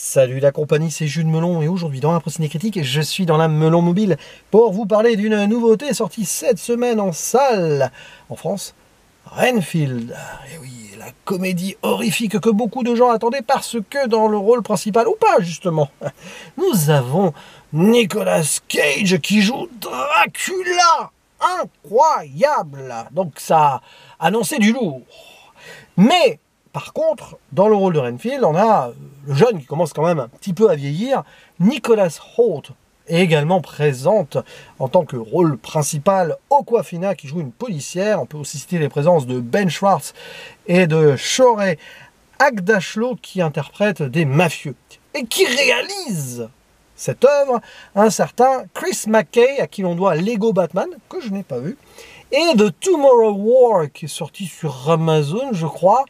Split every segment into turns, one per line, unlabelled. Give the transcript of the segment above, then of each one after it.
Salut la compagnie, c'est Jules Melon et aujourd'hui dans la Ciné Critique, je suis dans la Melon Mobile pour vous parler d'une nouveauté sortie cette semaine en salle en France, Renfield. Et oui, la comédie horrifique que beaucoup de gens attendaient parce que dans le rôle principal, ou pas justement, nous avons Nicolas Cage qui joue Dracula. Incroyable! Donc ça annonçait du lourd. Mais par contre, dans le rôle de Renfield, on a le jeune qui commence quand même un petit peu à vieillir, Nicholas Hoult, est également présente en tant que rôle principal Awkwafina qui joue une policière. On peut aussi citer les présences de Ben Schwartz et de Shohreh Aghdashloo qui interprètent des mafieux. Et qui réalise cette œuvre un certain Chris McKay, à qui l'on doit Lego Batman, que je n'ai pas vu, et The Tomorrow War, qui est sorti sur Amazon, je crois.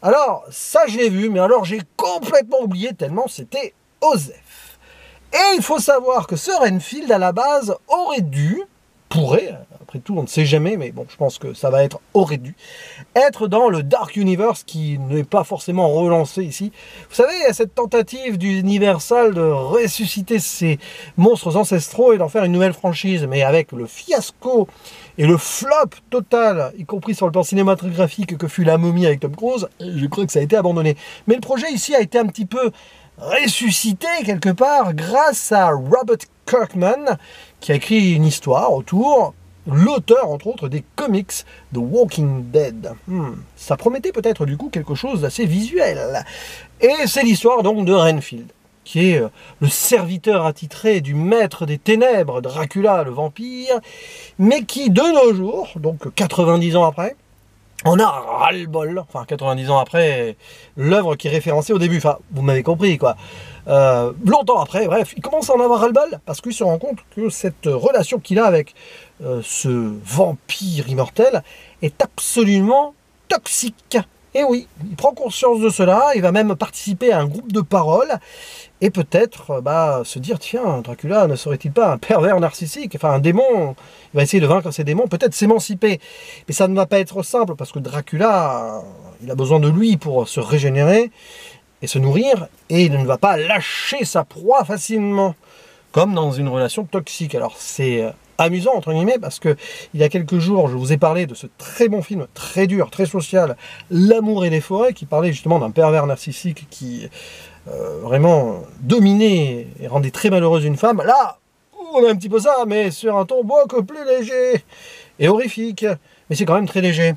Alors, ça je l'ai vu, mais alors j'ai complètement oublié tellement c'était Osef. Et il faut savoir que ce Renfield, à la base, pourrait, après tout on ne sait jamais, mais bon, je pense que ça va aurait dû, être dans le Dark Universe, qui n'est pas forcément relancé ici. Vous savez, il y a cette tentative d'Universal de ressusciter ces monstres ancestraux et d'en faire une nouvelle franchise, mais avec le fiasco et le flop total, y compris sur le plan cinématographique, que fut La Momie avec Tom Cruise, je crois que ça a été abandonné. Mais le projet ici a été un petit peu ressuscité quelque part grâce à Robert Kirkman, qui a écrit une histoire autour, l'auteur entre autres des comics The Walking Dead. Ça promettait peut-être du coup quelque chose d'assez visuel. Et c'est l'histoire donc de Renfield, qui est le serviteur attitré du maître des ténèbres, Dracula, le vampire, mais qui, de nos jours, donc 90 ans après, on a ras-le-bol, enfin 90 ans après, l'œuvre qui est référencée au début, enfin, vous m'avez compris, quoi. Longtemps après, bref, il commence à en avoir ras-le-bol, parce qu'il se rend compte que cette relation qu'il a avec ce vampire immortel est absolument toxique. Et oui, il prend conscience de cela, il va même participer à un groupe de parole, et peut-être se dire, tiens, Dracula ne serait-il pas un pervers narcissique, enfin un démon, il va essayer de vaincre ses démons, peut-être s'émanciper. Mais ça ne va pas être simple, parce que Dracula, il a besoin de lui pour se régénérer et se nourrir, et il ne va pas lâcher sa proie facilement, comme dans une relation toxique. Alors c'est amusant entre guillemets, parce que il y a quelques jours je vous ai parlé de ce très bon film, très dur, très social, L'amour et les forêts, qui parlait justement d'un pervers narcissique qui vraiment dominait et rendait très malheureuse une femme. Là on a un petit peu ça, mais sur un ton beaucoup plus léger et horrifique, mais c'est quand même très léger.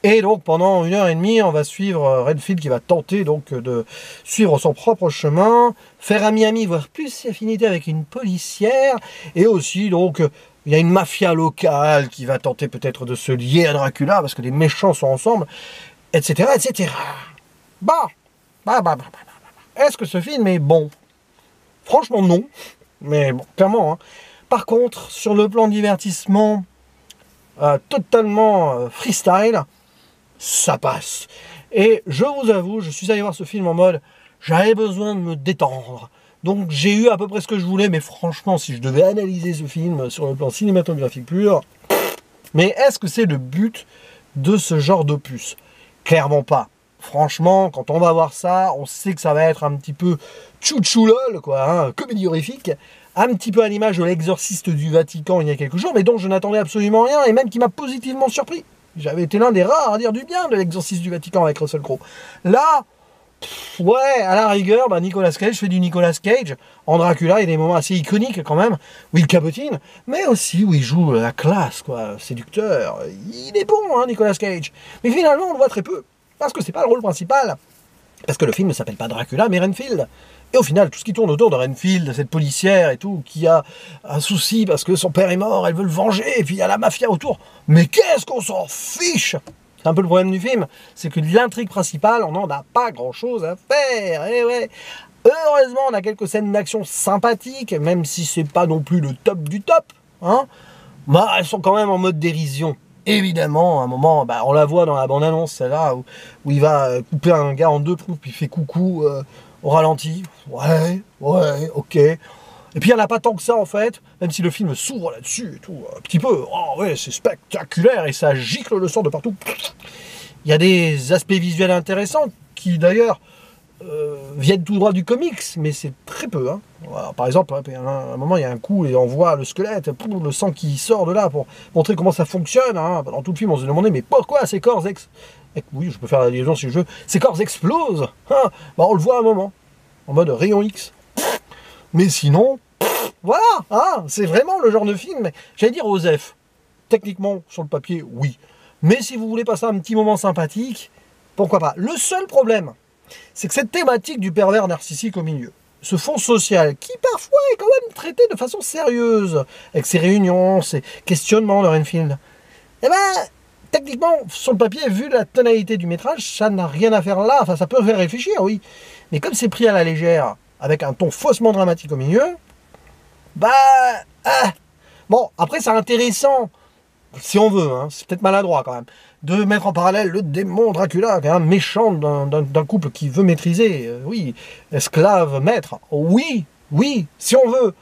Et donc pendant 1h30, on va suivre Renfield, qui va tenter donc de suivre son propre chemin, faire ami-ami, voire plus affinité avec une policière, et aussi donc il y a une mafia locale qui va tenter peut-être de se lier à Dracula, parce que les méchants sont ensemble, etc. etc. Est-ce que ce film est bon? Franchement non, mais bon, clairement. Hein. Par contre, sur le plan divertissement, totalement freestyle, ça passe. Et je vous avoue, je suis allé voir ce film en mode, j'avais besoin de me détendre. Donc j'ai eu à peu près ce que je voulais, mais franchement, si je devais analyser ce film sur le plan cinématographique pur, mais est-ce que c'est le but de ce genre d'opus? Clairement pas. Franchement, quand on va voir ça, on sait que ça va être un petit peu chouchoulol, quoi, hein, comédie horrifique, un petit peu à l'image de L'Exorciste du Vatican il y a quelques jours, mais dont je n'attendais absolument rien, et même qui m'a positivement surpris. J'avais été l'un des rares à dire du bien de L'Exorciste du Vatican avec Russell Crowe. Là, ouais, à la rigueur, Nicolas Cage fait du Nicolas Cage. En Dracula, il y a des moments assez iconiques quand même, où il cabotine, mais aussi où il joue la classe, quoi, séducteur. Il est bon, hein, Nicolas Cage. Mais finalement, on le voit très peu, parce que c'est pas le rôle principal. Parce que le film ne s'appelle pas Dracula, mais Renfield. Et au final, tout ce qui tourne autour de Renfield, cette policière et tout, qui a un souci parce que son père est mort, elle veut le venger, et puis il y a la mafia autour. Mais qu'est-ce qu'on s'en fiche? C'est un peu le problème du film, c'est que l'intrigue principale, on n'en a pas grand-chose à faire. Et ouais. Heureusement, on a quelques scènes d'action sympathiques, même si c'est pas non plus le top du top. Hein, elles sont quand même en mode dérision. Évidemment, à un moment, on la voit dans la bande-annonce, celle-là, où il va couper un gars en deux trous, puis il fait coucou au ralenti. Ouais, ok. Et puis il n'y en a pas tant que ça, en fait, même si le film s'ouvre là-dessus et tout, un petit peu. Oh ouais, c'est spectaculaire, et ça gicle le sang de partout. Il y a des aspects visuels intéressants, qui d'ailleurs viennent tout droit du comics, mais c'est très peu. Hein. Voilà, par exemple, à un moment, il y a un coup et on voit le squelette, le sang qui sort de là pour montrer comment ça fonctionne. Hein. Dans tout le film, on se demandait, mais pourquoi ces corps oui, je peux faire la liaison si je veux. Ces corps explosent. Hein. Bah, on le voit à un moment, en mode rayon X. Mais sinon, voilà, hein, c'est vraiment le genre de film. J'allais dire Osef. Techniquement, sur le papier, oui. Mais si vous voulez passer un petit moment sympathique, pourquoi pas. Le seul problème, c'est que cette thématique du pervers narcissique au milieu, ce fond social, qui parfois est quand même traité de façon sérieuse, avec ses réunions, ses questionnements de Renfield, eh ben, techniquement, sur le papier, vu la tonalité du métrage, ça n'a rien à faire là. Enfin, ça peut faire réfléchir, oui. Mais comme c'est pris à la légère, avec un ton faussement dramatique au milieu, bah... Bon, après, c'est intéressant, si on veut, hein, c'est peut-être maladroit quand même, de mettre en parallèle le démon Dracula, qui est un méchant d'un couple qui veut maîtriser, oui, esclave, maître, oui, si on veut.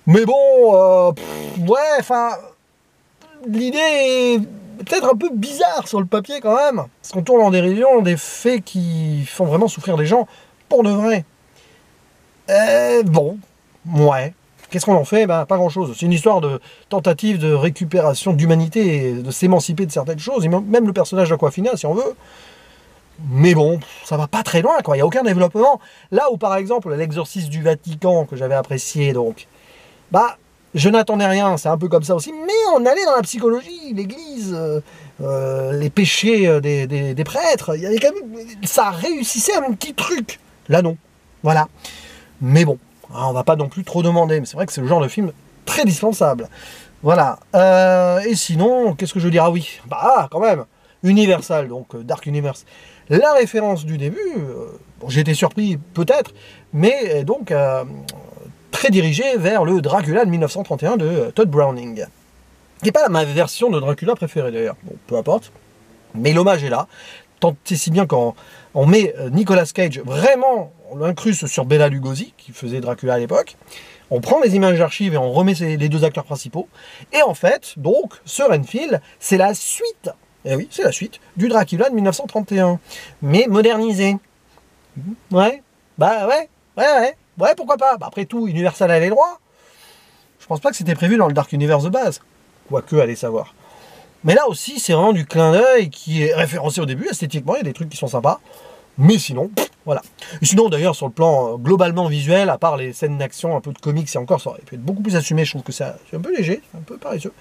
Mais bon, ouais, enfin, l'idée est peut-être un peu bizarre sur le papier quand même, parce qu'on tourne en dérision des faits qui font vraiment souffrir des gens pour de vrai. Bon, ouais. Qu'est-ce qu'on en fait? Ben, pas grand-chose. C'est une histoire de tentative de récupération d'humanité, de s'émanciper de certaines choses, et même le personnage d'Awkwafina, si on veut. Mais bon, ça va pas très loin, quoi. Il n'y a aucun développement. Là où, par exemple, l'exorcisme du Vatican, que j'avais apprécié, donc, bah, je n'attendais rien, c'est un peu comme ça aussi, mais on allait dans la psychologie, l'église, les péchés des prêtres, il y avait quand même, ça réussissait un petit truc. Là, non. Voilà. Mais bon. On va pas non plus trop demander, mais c'est vrai que c'est le genre de film très dispensable. Voilà. Et sinon, qu'est-ce que je veux dire? Ah oui, bah quand même, Universal, donc Dark Universe. La référence du début, bon, j'ai été surpris peut-être, mais donc très dirigé vers le Dracula de 1931 de Todd Browning. Qui n'est pas ma version de Dracula préférée d'ailleurs, bon, peu importe, mais l'hommage est là. Tant c'est si bien quand on met Nicolas Cage, vraiment, on l'incruste sur Bela Lugosi, qui faisait Dracula à l'époque, on prend les images d'archives et on remet les deux acteurs principaux, et en fait, donc, ce Renfield, c'est la suite, eh oui, c'est la suite, du Dracula de 1931, mais modernisé. Ouais, bah ouais, pourquoi pas. Bah, après tout, Universal a les droits. Je pense pas que c'était prévu dans le Dark Universe de base, quoique, allez savoir. Mais là aussi, c'est vraiment du clin d'œil qui est référencé au début, esthétiquement, il y a des trucs qui sont sympas. Mais sinon, voilà. Et sinon, d'ailleurs, sur le plan globalement visuel, à part les scènes d'action, un peu de comics, et encore, ça aurait pu être beaucoup plus assumé, je trouve que c'est un peu léger, un peu paresseux.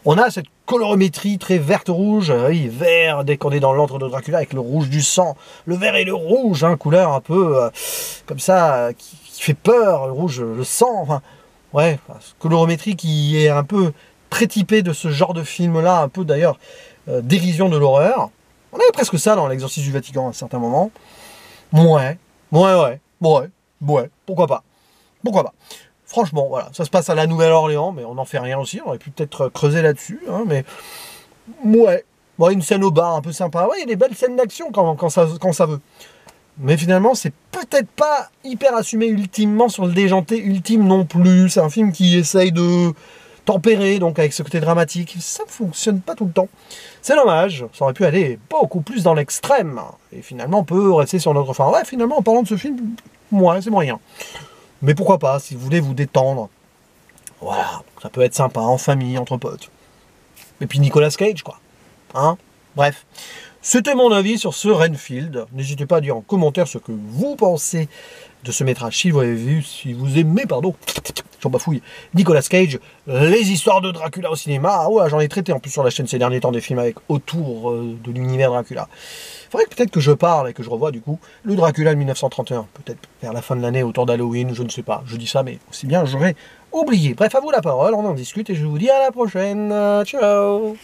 On a cette colorimétrie très verte-rouge, oui, vert, dès qu'on est dans l'antre de Dracula, avec le rouge du sang, le vert et le rouge, hein, couleur un peu comme ça, qui fait peur, le rouge, le sang, enfin, ouais, colorimétrie qui est un peu très typé de ce genre de film-là, un peu d'ailleurs dérision de l'horreur. On avait presque ça dans l'exorcisme du Vatican à un certain moment. Ouais, pourquoi pas. Pourquoi pas. Franchement, voilà, ça se passe à la Nouvelle-Orléans, mais on n'en fait rien aussi, on aurait pu peut-être creuser là-dessus, hein, mais ouais, bon, une scène au bar un peu sympa, ouais, il y a des belles scènes d'action quand ça veut. Mais finalement, c'est peut-être pas hyper assumé ultimement sur le déjanté ultime non plus. C'est un film qui essaye de tempéré, donc avec ce côté dramatique, ça ne fonctionne pas tout le temps. C'est dommage, ça aurait pu aller beaucoup plus dans l'extrême. Et finalement, on peut rester sur notre fin. Ouais, finalement, en parlant de ce film, ouais, c'est moyen. Mais pourquoi pas, si vous voulez vous détendre. Voilà, ça peut être sympa, en famille, entre potes. Et puis Nicolas Cage, quoi. Hein? Bref. C'était mon avis sur ce Renfield. N'hésitez pas à dire en commentaire ce que vous pensez de ce métrage, si vous avez vu, si vous aimez, pardon, j'en bafouille, Nicolas Cage, les histoires de Dracula au cinéma. Ah ouais, j'en ai traité en plus sur la chaîne ces derniers temps des films avec autour de l'univers Dracula. Il faudrait peut-être que je parle et que je revoie du coup le Dracula de 1931, peut-être vers la fin de l'année, autour d'Halloween, je ne sais pas. Je dis ça, mais aussi bien j'aurais oublié. Bref, à vous la parole, on en discute et je vous dis à la prochaine. Ciao.